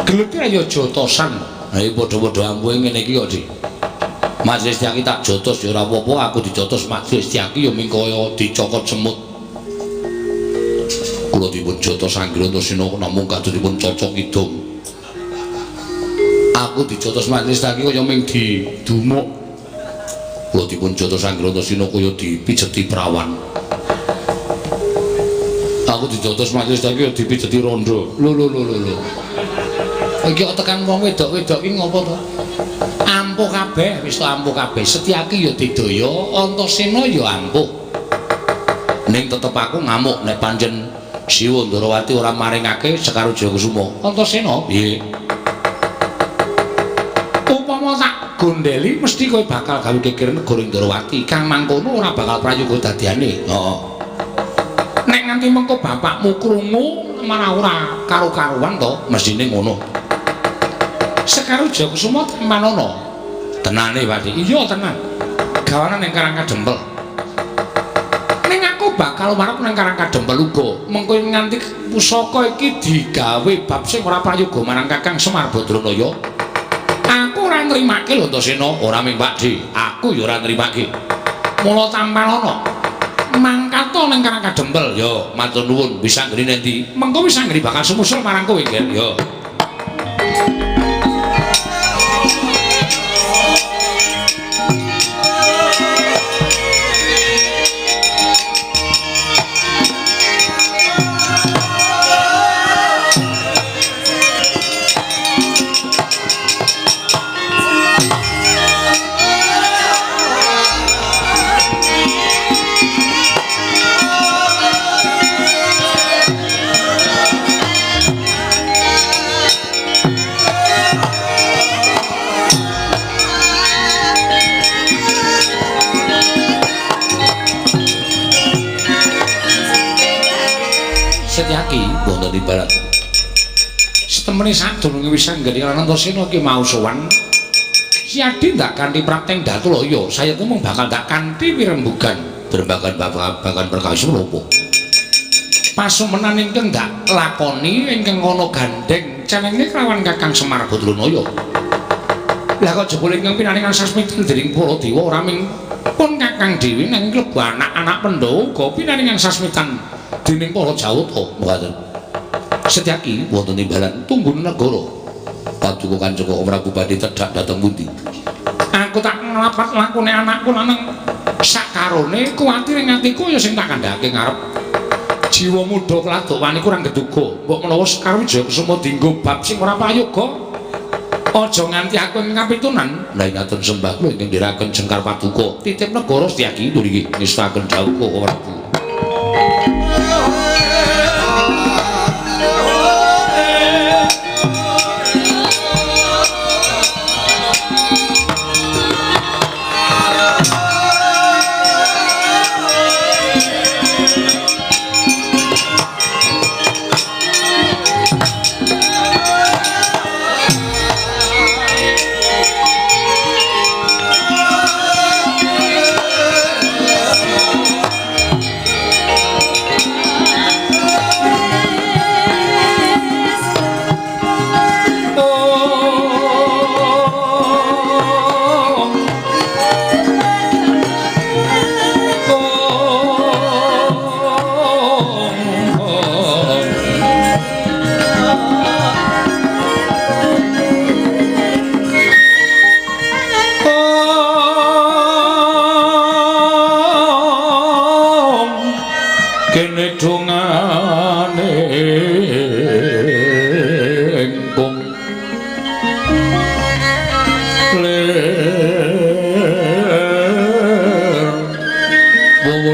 Gelut ki ya jotosan. Ha iki padha-padha ampuhe ngene iki kok, Dik. Majelis Setyaki tak jotos ya ora apa-apa, aku dijotos Majelis Setyaki ya ming kaya dicokot semut. Kula dipun jotos Anggrantosena namung kadosipun cocok kidung. Aku dijotos Majelis Setyaki kaya ming didumuk. Kula dipun jotos Anggrantosena kaya dipijeti prawan. Aku dijotos Majelis Setyaki kaya dipijeti rondo. Lho. Iki kok tekan wong wedok-wedok iki ngopo to? Ampuh kabeh, wis ampuh kabeh. Setyaki ya didaya, Antasena ya ampuh. Ning tetep aku ngamuk nek pancen Siwa Ndarawati ora maringake Sekar Jayakusuma. Antasena piye? Upama tak gondeli mesti kowe bakal gawe kekir negara Ndarawati. Kang mangkono ora bakal prayoga dadiane. Heeh. Nek nganti mengko bapakmu krungu malah ora karo-karuan to, mesine ngono. Sekar Jayakusuma manono. Tenane, Pak Dik. Iya tenan. Gawanan ning Karang Kadempel. Ning aku bakal marep ning Karang Kadempel uga. Mengko nganti pusaka iki digawe bab sing ora prayoga marang Kakang Semar Badranaya. Aku ora nrimake lho Antasena, ora ming Pak Dik. Aku ya ora nrimake. Mula tampalono. Mangkato ning Karang Kadempel. Ya, matur nuwun bisa nggene endi? Mengko wis anggere bakal sumusul marang kowe, Ger. Ya. Setyaki wonten ing barat. Setemene sadurunge wis anggere Antasena ki mau sowan. Siadi ndak kanthi prapteng Datulaya, saya mung bakal ndak kanthi wirembugan berbagan perkawis menapa. Pasumenan ingkang ndak lakoni ingkang ana gandeng cenenge kelawan Kakang Semar Badranaya. Lah kok jebule ingkang pinaringan sasmita dening para dewa ora ming pun Kakang dhewe nanging klebu anak-anak Pandhawa uga pinaringan sasmitan dening para Jawata mboten. Setyaki wonten timbalan tunggun negara. Paduka Kanjeng Prabu badhe tedhak dhateng pundi? Aku tak nglapat lakune anakku lanang sakarone kuwatir ing atiku ya sing tak kandhake ngarep. Jiwa muda kladok wani kurang geduga. Mbok menawa Sekar Jayakusuma dienggo bab sing ora prayoga. Aja nganti aku ing kapitunan. Lah ngaten sembah kula ingkang ndherekaken Jengkar Paduka. Titip negara Setyaki lho niki ngestaken dawuh Prabu.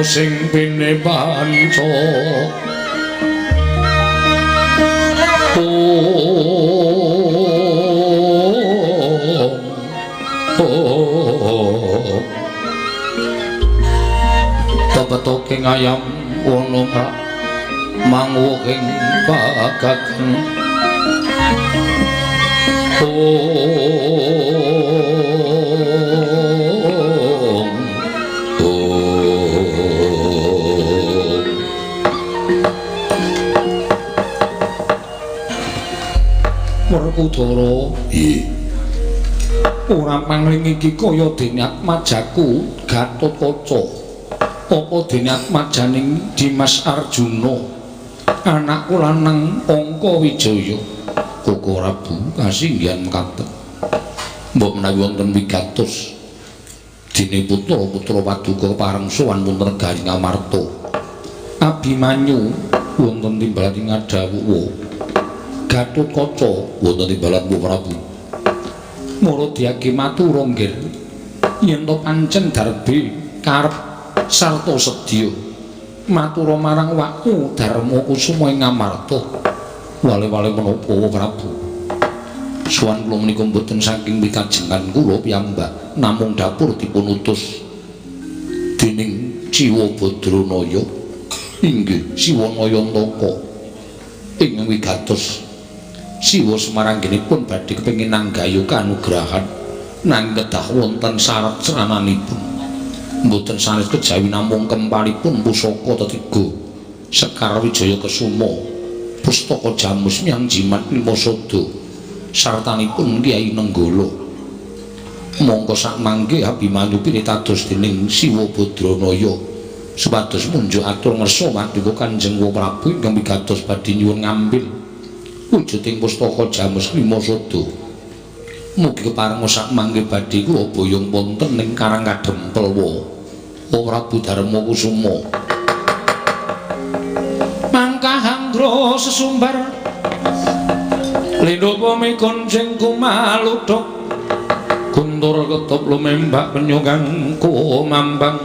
Sing pine panca Tapetoke ngayam wono manguh ing pagagen Werkudara. Nggih. Ora pangling iki kaya dene Atmajaku Gatotkaca. Apa dene Atmajaning Dimas Arjuna. Anakku lanang Angka Wijaya. Koko Prabu kasinggihan kateng. Mbok menawi wonten wigatos dene putra-putra Paduka pareng sowan wonten Garing Amarta. Abimanyu wonten timbalan ngadhawuh. Gatotkaca wonten timbalan Prabu. Muradiyake matur nggih yen to pancen darbe karep sarta sedya matur marang wakku Darma Kusuma ing Amarta. Wale-wale menapa Prabu? Sowan kula menika mboten saking wikajengan kula piyambak, namung dapur dipun utus dening Siwa Badranaya. Inggih, Siwa Nayantaka. Ing wigatos Siwa Semaranggenipun badhe kepengin nanggayu kanugrahan nang kedah wonten syarat serananipun. Mboten sanes kejawi namung kempalipun pusaka tetiga Sekar Wijaya Kesuma, Pustaka Jamus Miang Jimat Limasada, sartanipun Kyai Nenggala. Monggo sakmangke Abimanyu pinitados dening Siwa Badranaya supados munjuk atur ngersa Paduka Kanjeng Prabu ingkang wigatos badhe nyuwun ngambil wujuding Pustaka Jamus Limasada. Mugi keparenga sakmangke badhe kula boyong wonten ing Karang Kadempel Prabu Darma Kusuma. Mangkahandra sesumbar Lindha pamekon sing kumaludhok Guntur ketop lumembak penyugang kumambang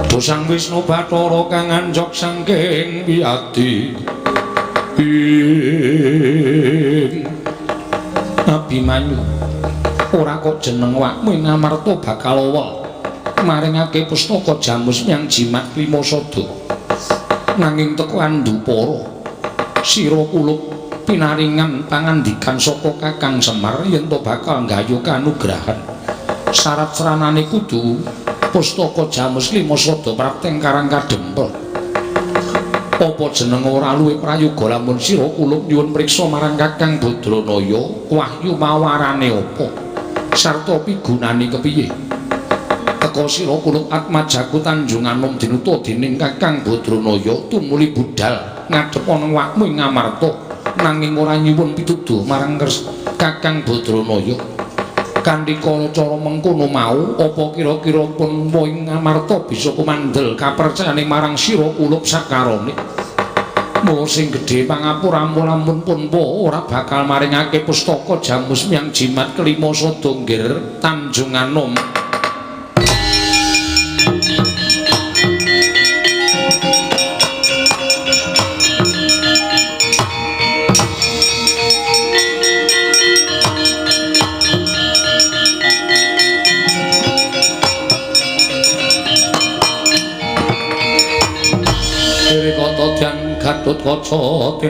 Dosang Wisnu Bathara kang anjok sangking wiyadi Abimanyu ora kok jeneng wakmu ing Amarta bakal wol maringake Pustaka Jamus Miang Jimat Limasada nanging teko Andupara sira kulup pinaringan pangandikan saka Kakang Semar yen to bakal nggayu kanugrahan syarat seranane kudu Pustaka Jamus Limasada prapteng Karang Kadempel. Apa jeneng ora luwih prayoga lamun sira kulup nyuwun priksa marang Kakang Badranaya wahyu mawarane apa sarta pigunane kepiye? Teka sira kulup Atmajaku Tanjung Anom dinuta dening Kakang Badranaya tumuli budal ngadhep ana wakmu ing Amarta nanging ora nyuwun pituduh marang Kakang Badranaya. Kanthi cara mengkono mau apa kira-kira pun ing Amarta bisa kumandhel kapercayane marang sira kulup sakarone. Mula sing gedhe pangapura lamun pun ora bakal maringake Pustaka Jamus Miang Jimat Limasada nggir Tanjung Anom. Gatotkaca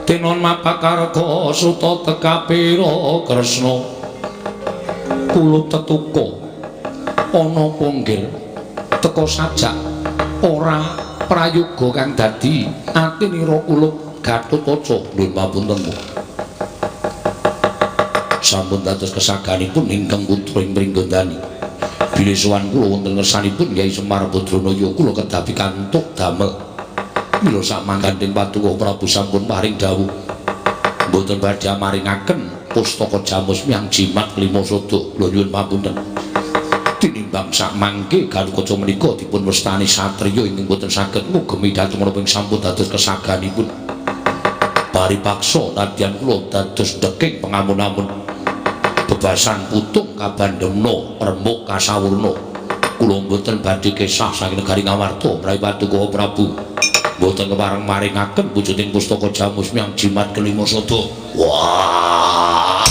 tinon mapakarga suta tekapira Kresna kula tetuka ana ponggil teka sajak ora prayoga kang dadi atinira kulup Gatotkaca nuwun pamunten sampun dados kesaganipun ingkang putra ing Pringgondani bilih sowan kula wonten ngersanipun Kyai Semar Badranaya kula kedah pikantuk damel mila samangkanding Paduka Prabu sampun paring dawuh mboten badhe maringaken Pustaka Jamus Miang Jimat Limasada lho nyuwun pamunten tinimbang sakmangke Gatotkaca menika dipun wastani satriya ingkang boten saged ngugemi dhateng menapa sampun dados kesaganipun paripaksa nadyan kula dados deking pangamun-amun bebasan putung kabandhemna remuk kasawurna kula mboten badhe kesah saking negari Ngamarta prawi Paduka Prabu mboten kepareng maringaken wujuding Pustaka Jamus Miang Jimat Limasada. Wah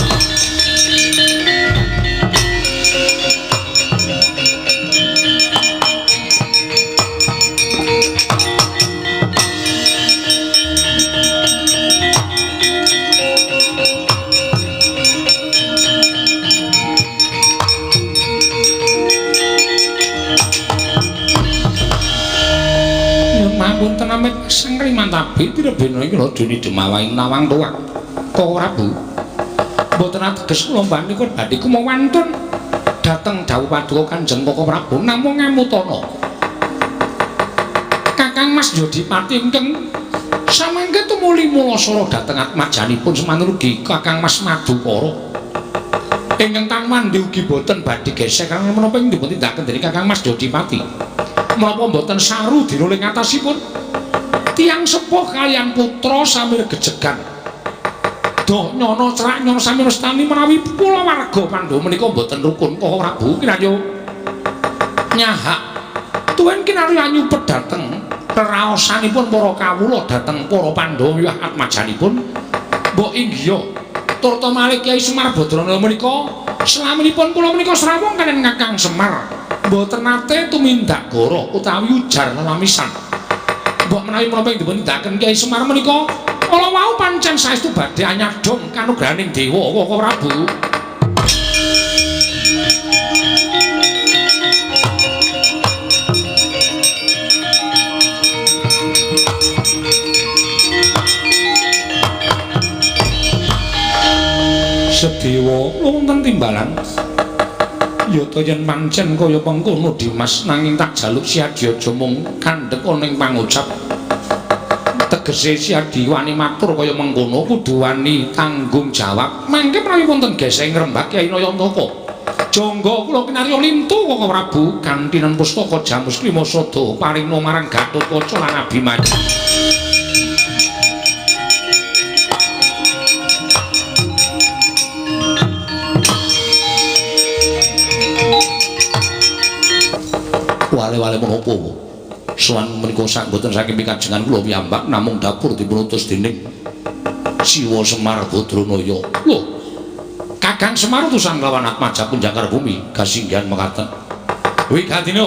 Mapunten amit sang rimantabi tirebena iki lho dene demawaing nawang tuwak. Kok Prabu. Mboten ateges kula mbani kok badhe kumawantun dhateng dawuh paduka Kanjeng Koko Prabu namung ngamutana. Kakang Mas Yodipati ingkang samangke tumuli mulasara dhateng atmajanipun semanrugi Kakang Mas Madukara. Ingkang tanwandi ugi boten badhe gesek karena menapa ing dipun tindakaken dening Kakang Mas Yodipati. Menapa boten saru dinuling atasipun tiyang sepuh kaliyan putra sami gejegan. Doh nyono cerak nyono sami mestani menawi kula warga Pandhawa menika boten rukun Koko Prabu kinayo nyahak tuwin kinarya nyupet dhateng reraosanipun para kawula dhateng para Pandhawa miwah atmajanipun. Mbok inggih turta malih Kyai Semar Badrana menika slaminipun kula menika srawung kaliyan Kakang Semar mboten nate tumindak goro utawi ujar lelamisan. Mbok menawi menapa ing dipun tindakaken Kyai Semar menika kala wau pancen saestu badhe anyadong kanugrahaning dewa Koko Prabu. Sedewa wonten timbalan yata yen pancen kaya mengkono Dimas nanging tak jaluk Siadi aja mung kandhek ana ing pangucap. Tegese Siadi wani matur kaya mengkono kudu wani tanggung jawab. Mangke menawi wonten geseng ngrembak Kyai Nayantaka jangga kula kinarya lintu Koko Prabu kantinan pustaka Jamus Klimasada paringna marang Gatotkaca lan Abimanyu. Wale-wale menapa sowan menika sak boten saking pikajengan kula piyambak namung dapur dipun utus dening Siwa Semar Badranaya. Lho, Kakang Semar utusan lawan Atmaja Punjakar Bumi kasinggihan mekaten. Wigatine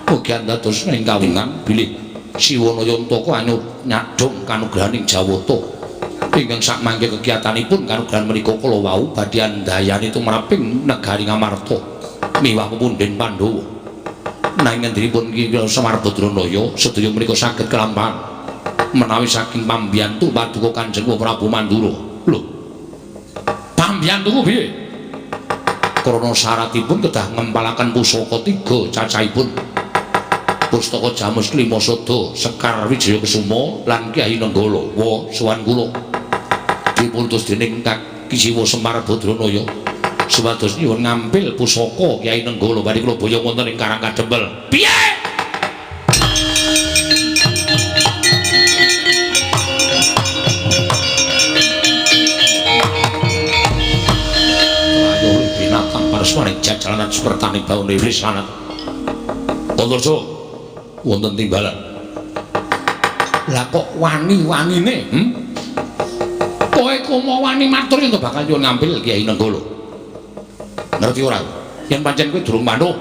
mugi dados ing kawingan bilih Siwa Nayantaka anyur nyadong kanugrahaning Jawata. Ingkang sakmangke kegiatanipun kanugrahan menika kala wau badhe andayani tumraping negari Ngamarta miwah pepundhen Pandhawa. Nanging ngendhipun Ki Semar Badranaya sedaya menika saged kelampahan menawi saking pambiyantu Paduka Kanjeng Prabu Mandura. Lho. Pambiyantuku piye? Krana syaratipun kedah ngempalaken pusaka 3 cacahipun. Pustaka Jamus Klimasada, Sekar Wijaya Kusuma lan Kyai Nenggala. Wa sowan kula dipuntus dening Ki Siwa Semar Badranaya. Supados nyuwun ngambil pusaka Kyai Nenggala badhe kula boyong wonten ing Karang Kadempel. Piye? Ayo binatang paresmaning jajalanan supertani baun iblis lanat. Kontorjo wonten timbalan. Lah kok wani-wanine? Kowe komo wani matur yen bakal nyuwun ngambil Kyai Nenggala. Ngerti ora? Yen pancen kowe durung manuk,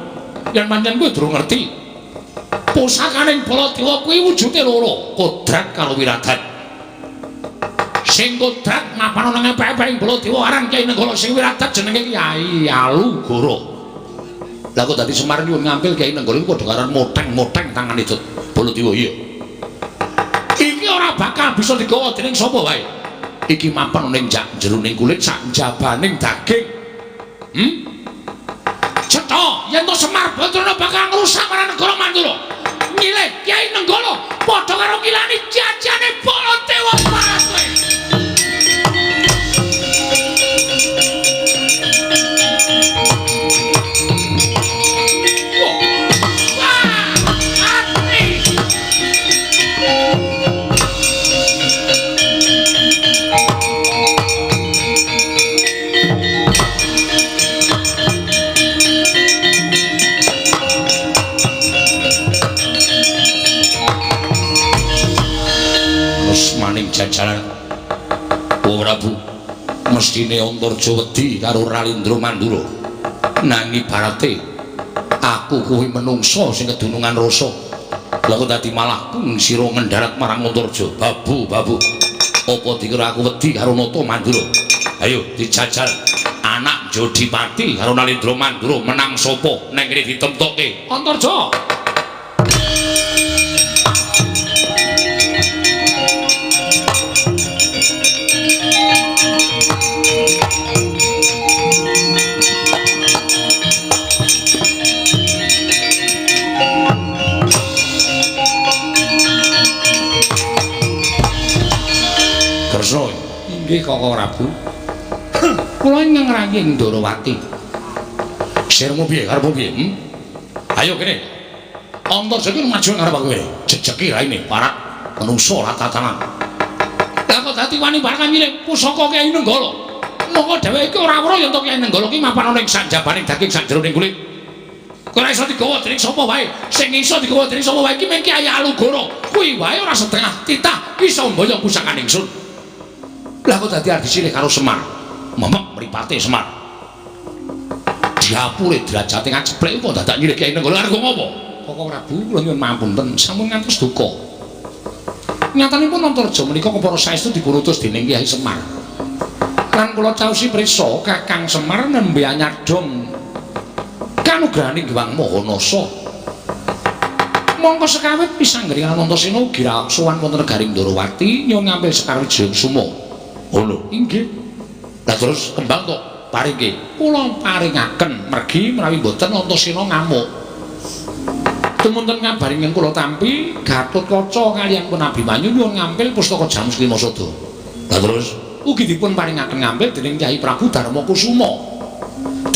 yen pancen kowe durung ngerti. Pusakaning Baladewa kuwi wujude loro, kodrat karo wiradan. Sing kodrat mapan ana ngepek-epek ing Baladewa aran Kyai Nenggala, sing wiradan jenenge Kyai Alugara. Lah kok dadi Semar nyuwun ngambil Kyai Nenggala padha karo moteng-moteng tangan itu Baladewa iya. Iki ora bakal bisa digawa dening sapa wae. Iki mapan ning jeroning kulit sak jabaning daging. Cetha yen to Semar Badrana bakal ngrusak marang negara Mandura. Milih Kyai Nenggala padha karo ngilani jajane Baladewa Paraswe. Maning jajalan Prabu mestine Antarja wedi karo Ralindra Mandura nanging barate aku kuwi menungso sing kedunungan rasa lha kok dadi malah sira ngendharat marang Antarja babu apa dikira aku wedi karo Nata Mandura ayo dijajal anak Jodipati karo Ralindra Mandura menang sapa ning kene ditemtokke Antarja Inggih Kakang Prabu. Kula ingkang rayi Ndarawati. Sirmu piye karepmu piye? Ayo kene. Antarja iki maju ngarep aku kene. Jejeki raine parat menungso ora tatanan. Lah kok dadi wani barang nyilih pusaka Kyai Nenggala. Mongko dheweke iki ora weruh yen to Kyai Nenggala iki mapan ana ing sanjabaning daging sanjeroning kulit. Kok ora iso digawa dening sapa wae? Sing iso digawa dening sapa wae iki mung Kyai Alugara. Kuwi wae ora setengah titah iso mboyo pusakaning ingsun. Lah kok dadi arep disilih karo Semar. Memek mripate Semar. Diapure derajate ngaceplek apa dadak nyilih Kyai Nenggala arep ngopo? Kakang Prabu kula nyuwun mapunten sampun ngantos duka. Nyatanipun Antarja menika kepara saestu dipurutus dening Kyai Semar. Lan kula caosi prisa Kakang Semar nembe anyadong kanugrahaning Hyang Mahanasa. Mongko sekawit pisanggringan Antasena ugi sowan wonten negaring Ndarawati nyuwun ngambil sekar Wijaya Kusuma. Oh lho, inggih. Lah terus kembang kok paringke. Kula paringaken mergi menawi boten Antasena ngamuk. Tumunten ngabaringen kula tampi Gatotkaca kaliyan Pun Abimanyu nyuwun ngambil pustaka Jamus Klimasada. Lah terus ugi dipun paringaken ngambil dening Kyai Prabu Darmakusuma.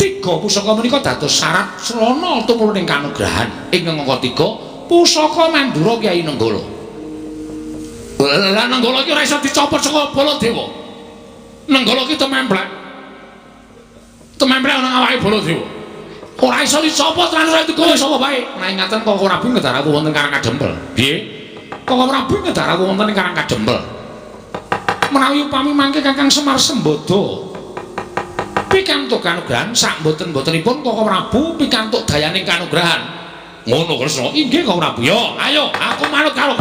Tiga pusaka menika dados syarat srana tumurun ing kanugrahan. Ing angka 3 pusaka Mandura Kyai Nenggala. Lah Nenggala iki ora iso dicopot saka Baladewa. Nenggala ki tememplek. Tememplek ana awake Baladewa. Ora iso dicopot lan ora digawe sapa bae. Nah ingatan Kakang Prabu ngedaraku wonten Karang Kadempel. Piye? Kakang Prabu ngedaraku wonten ing Karang Kadempel. Menawi upami mangke Kakang Semar Sembada pikantuk kanugrahan sak mboten-mbotenipun Kakang Prabu pikantuk dayaning kanugrahan. Ngono Kresna. Inggih Kakang Prabu. Yo, ayo aku manut karo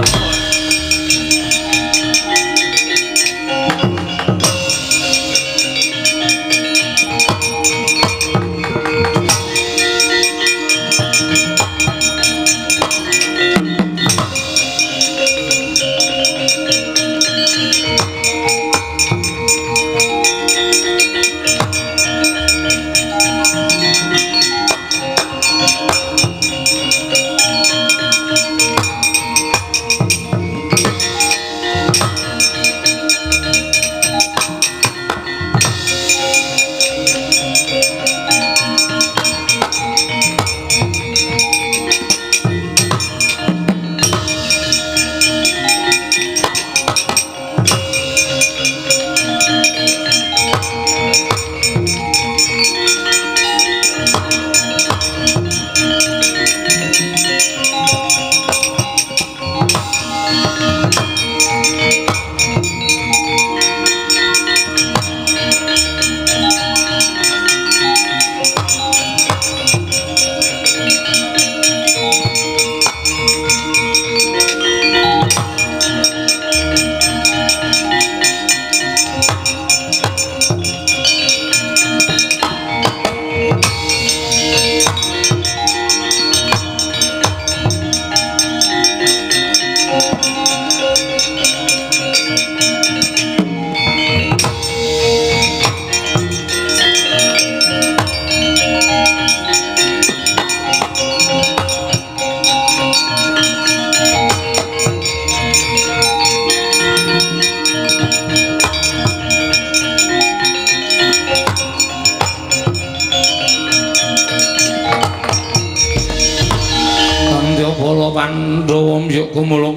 kumulung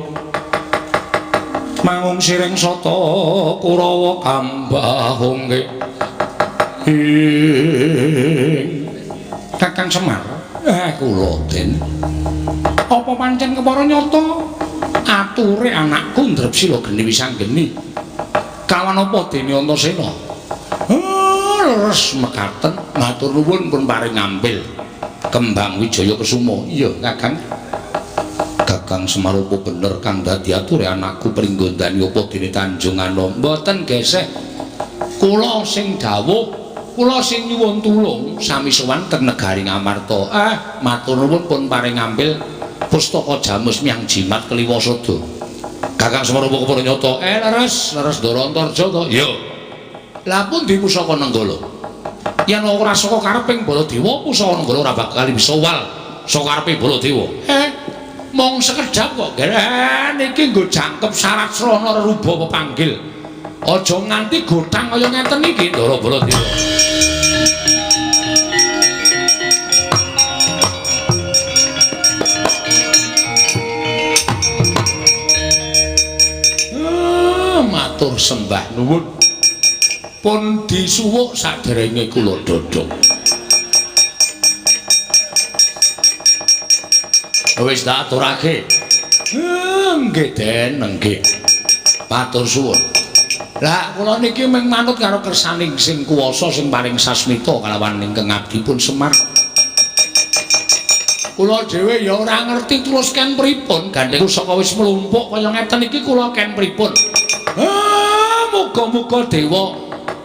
mangung siring sata Kurawa kambahung Kakang Semar kula Den apa pancen kepara nyata ature anakku Ndrepsila geni wisanggeni kawan apa dene Antasena leres mekaten matur nuwun pun paring ngambil kembang Wijaya Kusuma. Iya Kakang Kakang Semar apa bener kang dadi ature anakku pringgondani apa dene Tanjungana mboten geseh kula sing dawuh kula sing nyuwun tulung sami sowan teng negari Ngamarta matur nuwun pun paring ngambil pustaka Jamus Myang Jimat Kliwasada. Kakang Semar apa kepara nyata leres Ndara Antarja to ya lah pun di pusaka Nenggala yen ora saka kareping Baladewa pusaka Nenggala ora bakal bisa wal saka karepe Baladewa mong sekedap kok niki nggo jangkep syarat srana reruba pepanggil Aja nganti gotang kaya ngeten iki, Ndara Baladéwa. Matur sembah nuwun. Pun disuwuk saderenge kula dodok. Wis tak aturake. Nggih, Den, nggih. Matur suwun. Lah kula niki mung manut karo kersaning sing kuwasa sing paring sasmita kalawan ingkang abdipun Semar. Kula dhewe ya ora ngerti terus ken pripun gandeng saka wis mlumpuk kaya ngeten iki kula ken pripun. Muga-muga dewa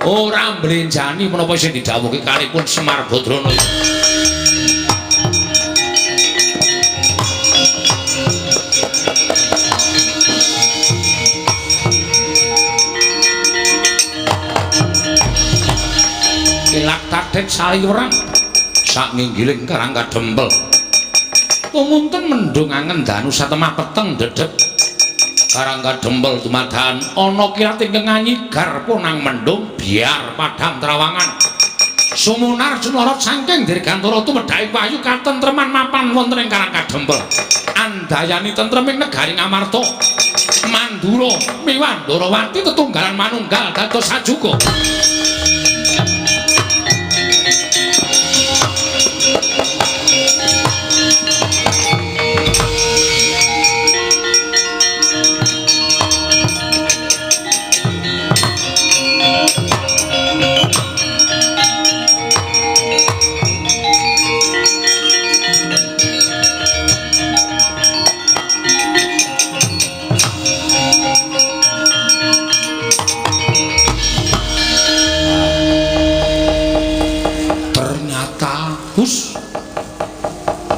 ora mbrenjani menapa sing didhawuhke kalipun Semar Badrana. Kilak tadet saliwerang sak nginggiling karang kadempel. Tumunten mendung angen danu satemah peteng dedep. Karang kadempel dumadahan ana kirat ingkang nganyigar punang mendung biar padhang trawangan. Sumunar Junarot saking dirgantara tumedhake wayu katentreman mapan wonten ing karang kadempel. Andayani tentrem ing negari Ngamarta. Mandura miwan Ndarawati tetunggalan manunggal dados sajuga.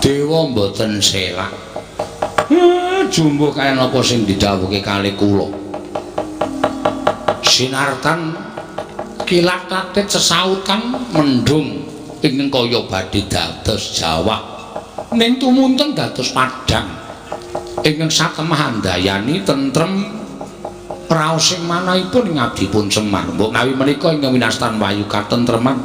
Dewa mboten selak. Jumbuh kaya napa sing didhawuhke kalih kula. Sinartan kilat tatit sesautan mendung ingkang kaya badhe dados Jawa. Ning tumunten dados Padang. Ingkang satemah andayani tentrem raos sing manahipun ing abdipun Semar. Mbok ngawi menika ingkang winastan wayu katentreman.